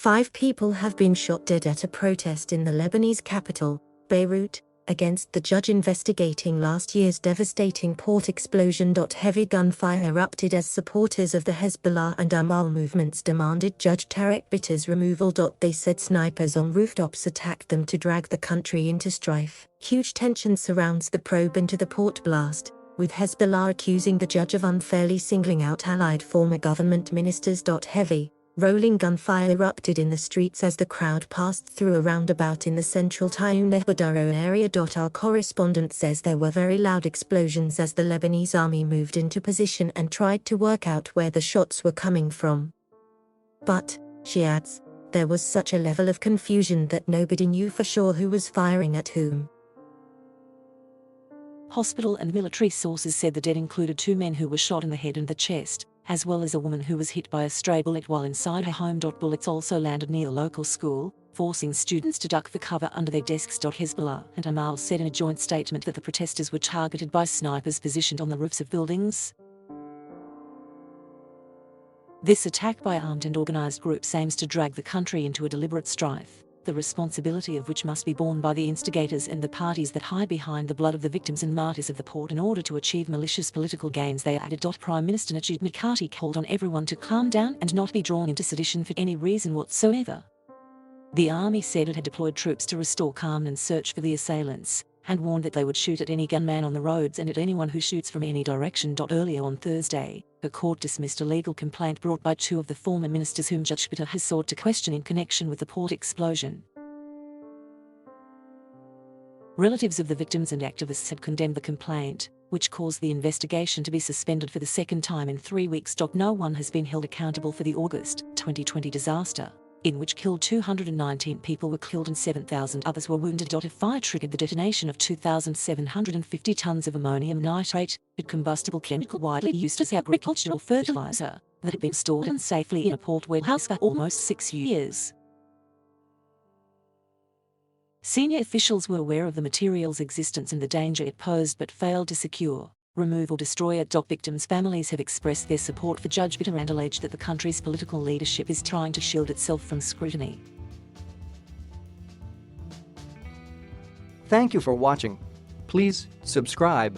5 people have been shot dead at a protest in the Lebanese capital, Beirut, against the judge investigating last year's devastating port explosion.Heavy gunfire erupted as supporters of the Hezbollah and Amal movements demanded Judge Tarek Bitar's removal. They said snipers on rooftops attacked them to drag the country into strife. Huge tension surrounds the probe into the port blast, with Hezbollah accusing the judge of unfairly singling out allied former government ministers.Heavy. Rolling gunfire erupted in the streets as the crowd passed through a roundabout in the central Tyune area. Our correspondent says there were very loud explosions as the Lebanese army moved into position and tried to work out where the shots were coming from. But, she adds, there was such a level of confusion that nobody knew for sure who was firing at whom. Hospital and military sources said the dead included 2 men who were shot in the head and the chest, as well as a woman who was hit by a stray bullet while inside her home. Bullets also landed near a local school, forcing students to duck for cover under their desks. Hezbollah and Amal said in a joint statement that the protesters were targeted by snipers positioned on the roofs of buildings. This attack by armed and organized groups aims to drag the country into a deliberate strife, the responsibility of which must be borne by the instigators and the parties that hide behind the blood of the victims and martyrs of the port in order to achieve malicious political gains. They added. Prime Minister Najib Mikati called on everyone to calm down and not be drawn into sedition for any reason whatsoever. The army said it had deployed troops to restore calm and search for the assailants, and warned that they would shoot at any gunman on the roads and at anyone who shoots from any direction. Earlier on Thursday, a court dismissed a legal complaint brought by 2 of the former ministers whom Judge Bitar has sought to question in connection with the port explosion. Relatives of the victims and activists had condemned the complaint, which caused the investigation to be suspended for the second time in 3 weeks. No one has been held accountable for the August 2020 disaster, in which 219 people were killed and 7,000 others were wounded. A fire triggered the detonation of 2,750 tons of ammonium nitrate, a combustible chemical widely used as agricultural fertilizer, that had been stored unsafely in a port warehouse for almost 6 years. Senior officials were aware of the material's existence and the danger it posed but failed to secure removal. Destroy it. Victims' families have expressed their support for Judge Bitar and alleged that the country's political leadership is trying to shield itself from scrutiny. Thank you for watching. Please subscribe